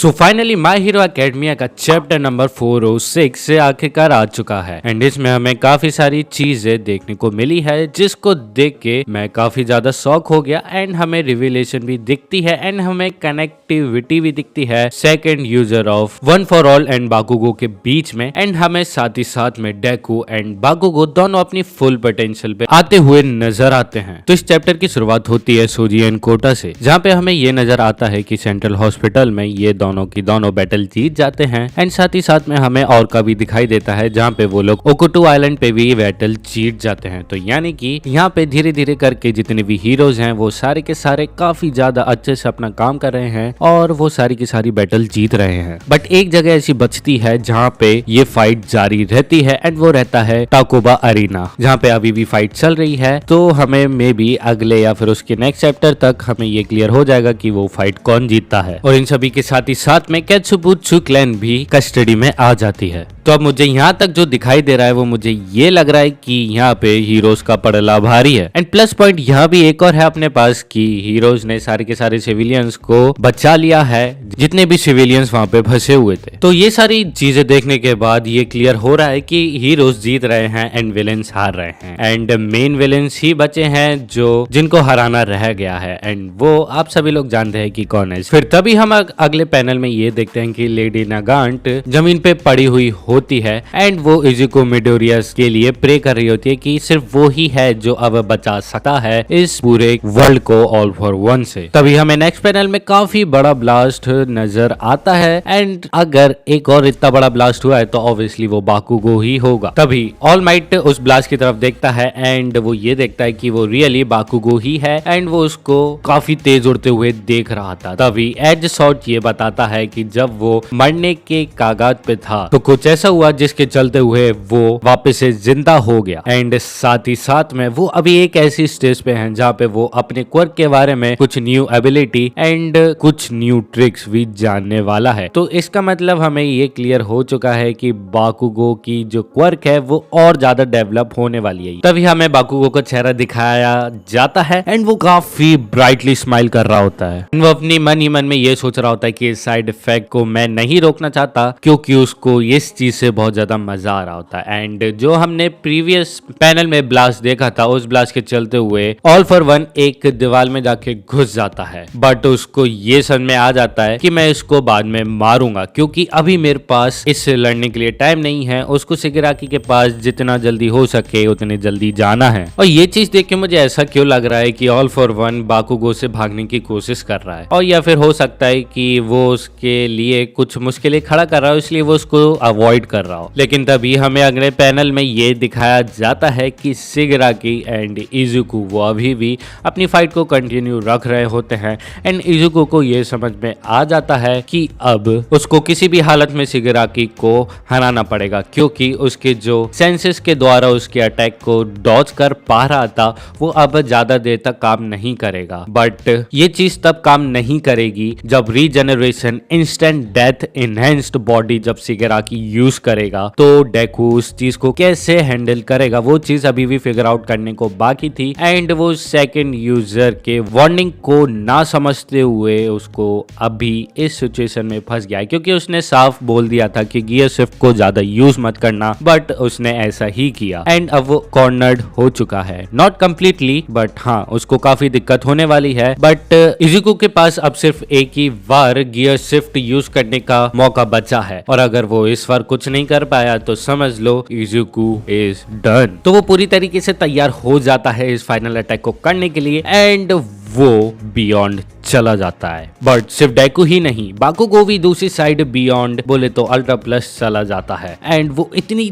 So finally my hero academia का chapter number 406 से आखिरकार आ चुका है एंड इसमें हमें काफी सारी चीजें देखने को मिली है जिसको देख के मैं काफी ज्यादा शॉक हो गया एंड हमें रिविलेशन भी दिखती है एंड हमें कनेक्टिविटी भी दिखती है second user of one for all and बाकुगो के बीच में एंड हमें साथ ही साथ में डेकू एंड बाकुगो दोनों अपनी फुल पोटेंशियल पे आते हुए नजर आते हैं। तो इस चैप्टर की शुरुआत होती है सूजी एंड कोटा से, जहाँ पे हमें ये नजर आता है कि सेंट्रल हॉस्पिटल में ये दोनों की दोनों बैटल जीत जाते हैं एंड साथ ही साथ में हमें और का भी दिखाई देता है जहाँ पे वो लोग ओकुटू आइलैंड पे भी बैटल जीत जाते हैं। तो यानी कि यहाँ पे धीरे धीरे करके जितने भी हीरोज हैं वो सारे के सारे काफी ज्यादा अच्छे से अपना काम कर रहे हैं और वो सारी की सारी बैटल जीत रहे हैं। बट एक जगह ऐसी बचती है जहाँ पे ये फाइट जारी रहती है एंड वो रहता है टाकोबा अरीना, जहाँ पे अभी भी फाइट चल रही है। तो हमें मे बी अगले या फिर उसके नेक्स्ट चैप्टर तक हमें ये क्लियर हो जाएगा कि वो फाइट कौन जीतता है। और इन सभी के साथ ही साथ में केत्सुबुत्सु क्लैन भी कस्टडी में आ जाती है। तो अब मुझे यहाँ तक जो दिखाई दे रहा है वो मुझे ये लग रहा है कि यहाँ पे हीरोज का पड़ला भारी है एंड प्लस पॉइंट यहाँ भी एक और है अपने पास कि हीरोज ने सारे के सारे सिविलियंस को बचा लिया है, जितने भी सिविलियंस वहाँ पे फंसे हुए थे। तो ये सारी चीजें देखने के बाद ये क्लियर हो रहा है कि हीरोज जीत रहे हैं एंड विलेंस हार रहे हैं एंड मेन विलेंस ही बचे हैं जो जिनको हराना रह गया है एंड वो आप सभी लोग जानते हैं कि कौन है। फिर तभी हम अगले पैनल में ये देखते हैं कि लेडी नागांट जमीन पे पड़ी हुई होती है एंड वो इजुको मिडोरियस के लिए प्रे कर रही होती है कि सिर्फ वो ही है जो अब बचा सकता है इस पूरे वर्ल्ड को ऑल फॉर वन से। तभी हमें नेक्स्ट पैनल में काफी बड़ा ब्लास्ट नजर आता है एंड अगर एक और इतना बड़ा ब्लास्ट हुआ है तो ऑब्वियसली वो बाकुगो ही होगा। तभी ऑल माइट उस ब्लास्ट की तरफ देखता है एंड वो ये देखता है कि वो रियली बाकुगो ही है एंड वो उसको काफी तेज उड़ते हुए देख रहा था। तभी एज शॉट ये बताता है कि जब वो मरने के कागाज पे था तो कुछ ऐसा हुआ जिसके चलते हुए वो वापस से जिंदा हो गया एंड साथ ही साथ में वो अभी एक ऐसी स्टेज पे हैं जहाँ पे वो अपने क्वर्क के बारे में कुछ न्यू एबिलिटी एंड कुछ न्यू ट्रिक्स भी जानने वाला है। तो इसका मतलब हमें ये क्लियर हो चुका है कि बाकुगो की जो क्वर्क है वो और ज्यादा डेवलप होने वाली है। तभी हमें बाकुगो का चेहरा दिखाया जाता है एंड वो काफी ब्राइटली स्माइल कर रहा होता है। वो अपनी मन ही मन में ये सोच रहा होता है कि इस साइड इफेक्ट को मैं नहीं रोकना चाहता क्योंकि उसको इस चीज से बहुत ज्यादा मजा आ रहा होता है। एंड जो हमने प्रीवियस पैनल में ब्लास्ट देखा था उस ब्लास्ट के चलते हुए ऑल फॉर वन एक दीवार में जाके घुस जाता है बट उसको ये समझ में आ जाता है कि मैं इसको बाद में मारूंगा क्योंकि अभी मेरे पास इससे लड़ने के लिए टाइम नहीं है। उसको शिगेराकी के पास जितना जल्दी हो सके उतने जल्दी जाना है। और ये चीज देख के मुझे ऐसा क्यों लग रहा है कि ऑल फॉर वन बाकुगो से भागने की कोशिश कर रहा है और या फिर हो सकता है कि वो उसके लिए कुछ मुश्किलें खड़ा कर रहा हो इसलिए वो उसको अवॉइड कर रहा हो। लेकिन तभी हमें अगले पैनल में ये दिखाया जाता है कि शिगेराकी एंड इजुको वो अभी भी अपनी फाइट को कंटिन्यू रख रहे होते हैं एंड इजुको को ये समझ में आ जाता है कि अब उसको किसी भी हालत में शिगेराकी को हराना पड़ेगा क्योंकि उसके जो सेंसेस के द्वारा उसके अटैक को डॉज कर पा रहा था वो अब ज्यादा देर तक काम नहीं करेगा। बट ये चीज तब काम नहीं करेगी जब regeneration instant death enhanced body जब शिगेराकी यूज करेगा। तो डेकू उस चीज को कैसे हैंडल करेगा वो चीज अभी भी फिगर आउट करने को बाकी थी एंड वो सेकंड यूजर के वार्निंग को ना समझते हुए उसको अभी इस सिचुएशन में फंस गया है क्योंकि उसने साफ बोल दिया था कि गियर शिफ्ट को ज्यादा यूज मत करना बट उसने ऐसा ही किया एंड अब वो कॉर्नर्ड हो चुका है। नॉट कंप्लीटली बट हाँ उसको काफी दिक्कत होने वाली है बट इजुको के पास अब सिर्फ एक ही बार गियर शिफ्ट यूज करने का मौका बचा है और अगर वो इस बार कुछ नहीं कर पाया तो समझ लो इजुको इज डन। तो वो पूरी तरीके से तैयार हो जाता है इस फाइनल अटैक को करने के लिए एंड वो बियॉन्ड चला जाता है। बट सिर्फ डेकू ही नहीं बाकुगो भी दूसरी साइड बियॉन्ड बोले तो अल्ट्रा प्लस चला जाता है एंड वो इतनी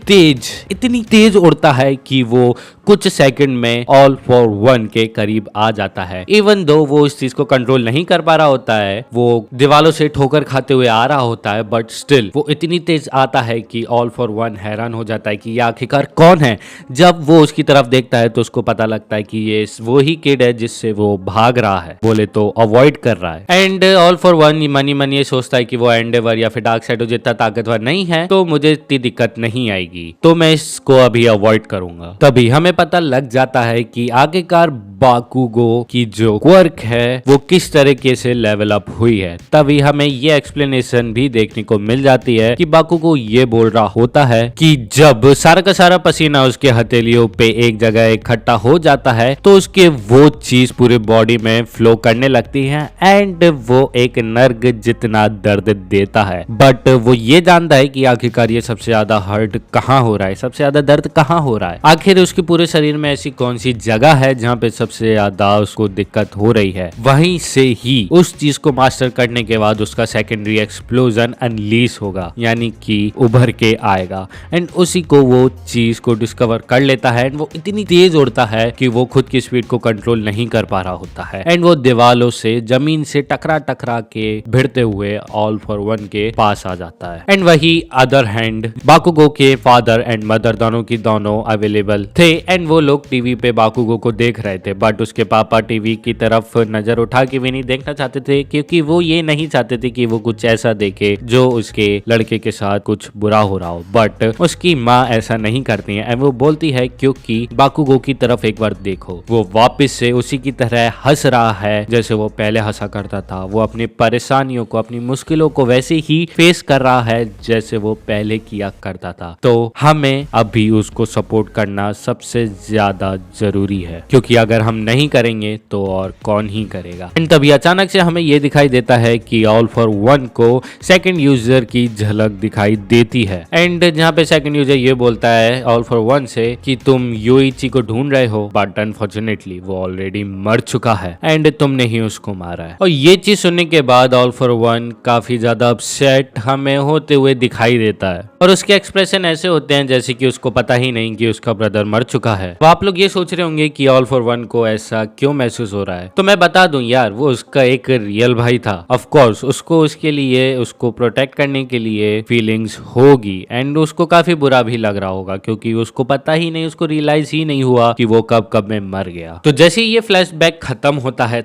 तेज उड़ता है कि वो कुछ सेकंड में ऑल फॉर वन के करीब आ जाता है। इवन दो वो इस चीज को कंट्रोल नहीं कर पा रहा होता है, वो दीवारों से ठोकर खाते हुए आ रहा होता है बट स्टिल वो इतनी तेज आता है कि ऑल फॉर वन हैरान हो जाता है कि ये आखिरकार कौन है। जब वो उसकी तरफ देखता है तो उसको पता लगता है कि ये वो ही किड है जिससे वो भाग रहा है बोले तो अवॉइड कर रहा है। And all for one money ये सोचता है कि वो एंडेवर या फिर डार्क साइड जितना ताकतवर नहीं है तो मुझे इतनी दिक्कत नहीं आएगी तो मैं इसको अभी अवॉइड करूंगा। तभी हमें पता लग जाता है कि आखिरकार बाकुगो की जो क्वर्क है वो किस तरीके से लेवल अप हुई है। तभी हमें ये एक्सप्लेनेशन भी देखने को मिल जाती है कि बाकुगो ये बोल रहा होता है कि जब सारा का सारा पसीना उसके हथेलियों पे एक जगह इकट्ठा हो जाता है तो उसके वो चीज पूरे बॉडी में फ्लो करने लगती है एंड वो एक नर्क जितना दर्द देता है। बट वो ये जानता है कि आखिरकार ये सबसे ज्यादा हर्ट कहाँ हो रहा है, सबसे ज्यादा दर्द कहाँ हो रहा है, आखिर उसके पूरे शरीर में ऐसी कौन सी जगह है जहाँ पे सबसे ज्यादा उसको दिक्कत हो रही है। वहीं से ही उस चीज को मास्टर करने के बाद उसका सेकेंडरी एक्सप्लोजन अनलीज होगा, यानी कि उभर के आएगा एंड उसी को वो चीज को डिस्कवर कर लेता है एंड वो इतनी तेज उड़ता है कि वो खुद की स्पीड को कंट्रोल नहीं कर पा रहा होता है एंड वो दीवालों से जमीन से टकरा टकरा के भिड़ते हुए ऑल फॉर वन के पास आ जाता है। एंड वही अदर हैंड बाकुगो के फादर एंड मदर दोनों की दोनों अवेलेबल थे एंड वो लोग टीवी पे बाकुगो को देख रहे थे। बट उसके पापा टीवी की तरफ नजर उठा के भी नहीं देखना चाहते थे क्योंकि वो ये नहीं चाहते थे कि वो कुछ ऐसा देखे जो उसके लड़के के साथ कुछ बुरा हो रहा हो। बट उसकी माँ ऐसा नहीं करती है एंड वो बोलती है क्योंकि बाकुगो की तरफ एक बार देखो, वो वापस से उसी की तरह हंस रहा है जैसे वो पहले हंसा करता था। वो अपनी परेशानियों को, अपनी मुश्किलों को वैसे ही फेस कर रहा है जैसे वो पहले किया करता था। तो हमें अभी उसको सपोर्ट करना सबसे ज्यादा जरूरी है क्योंकि अगर हम नहीं करेंगे तो और कौन ही करेगा। एंड तभी अचानक से हमें ये दिखाई देता है कि ऑल फॉर वन को सेकंड यूजर की झलक दिखाई देती है एंड जहाँ पे सेकंड यूजर ये बोलता है ऑल फॉर वन से कि तुम योइची को ढूंढ रहे हो बट अनफॉर्चुनेटली वो ऑलरेडी मर चुका है एंड तुमने ही उसको मारा है। और ये चीज सुनने के बाद ऑल फॉर वन काफी ज्यादा अपसेट हमें होते हुए दिखाई देता है और उसके एक्सप्रेशन ऐसे होते हैं जैसे कि उसको पता ही नहीं कि उसका ब्रदर मर चुका है। तो आप लोग ये सोच रहे होंगे कि ऑल फॉर वन को ऐसा क्यों महसूस हो रहा है, तो मैं बता दूं यार, वो उसका एक रियल भाई था। ऑफ कोर्स उसको उसके लिए, उसको प्रोटेक्ट करने के लिए फीलिंग्स होगी एंड उसको काफी बुरा भी लग रहा होगा क्योंकि उसको पता ही नहीं, उसको रियलाइज ही नहीं हुआ कि वो कब कब में मर गया। तो जैसे ये फ्लैशबैक खत्म होता है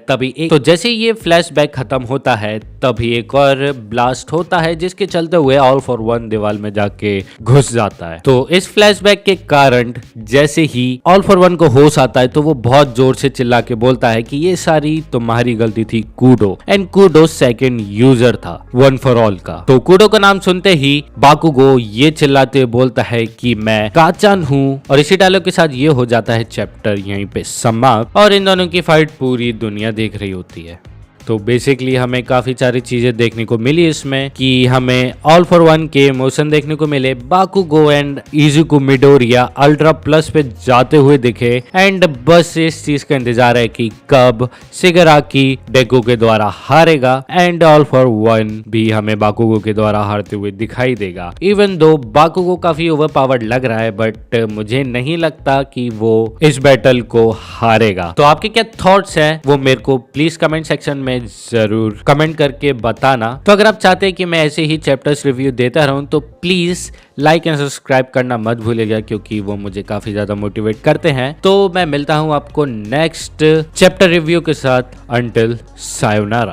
तभी एक और ब्लास्ट होता है जिसके चलते हुए ऑल फॉर वन दीवार में जाके घुस जाता है। तो इस फ्लैशबैक के कारण जैसे ही ऑल फॉर वन को होश आता है तो वो बहुत जोर से चिल्ला के बोलता है कि ये सारी तुम्हारी गलती थी Koodo, and Koodo second user था वन फॉर ऑल का। तो कूडो का नाम सुनते ही बाकुगो ये चिल्लाते हुए बोलता है कि मैं काचान हूँ और इसी डायलॉग के साथ ये हो जाता है चैप्टर यहीं पे समाप्त और इन दोनों की फाइट पूरी दुनिया देख रही होती है। तो बेसिकली हमें काफी सारी चीजें देखने को मिली इसमें कि हमें ऑल फॉर वन के इमोशन देखने को मिले, Bakugo and Izuku Midoriya ultra plus पे जाते हुए दिखे एंड बस इस चीज का इंतजार है कि कब शिगाराकी डेको के द्वारा हारेगा एंड ऑल फॉर वन भी हमें बाकुगो के द्वारा हारते हुए दिखाई देगा। इवन दो बाकुगो काफी ओवर पावर्ड लग रहा है बट मुझे नहीं लगता कि वो इस बैटल को हारेगा। तो आपके क्या थॉट्स हैं वो मेरे को प्लीज कमेंट सेक्शन में जरूर कमेंट करके बताना। तो अगर आप चाहते हैं कि मैं ऐसे ही चैप्टर्स रिव्यू देता रहूं तो प्लीज लाइक एंड सब्सक्राइब करना मत भूलिएगा क्योंकि वो मुझे काफी ज्यादा मोटिवेट करते हैं। तो मैं मिलता हूं आपको नेक्स्ट चैप्टर रिव्यू के साथ। Until sayonara.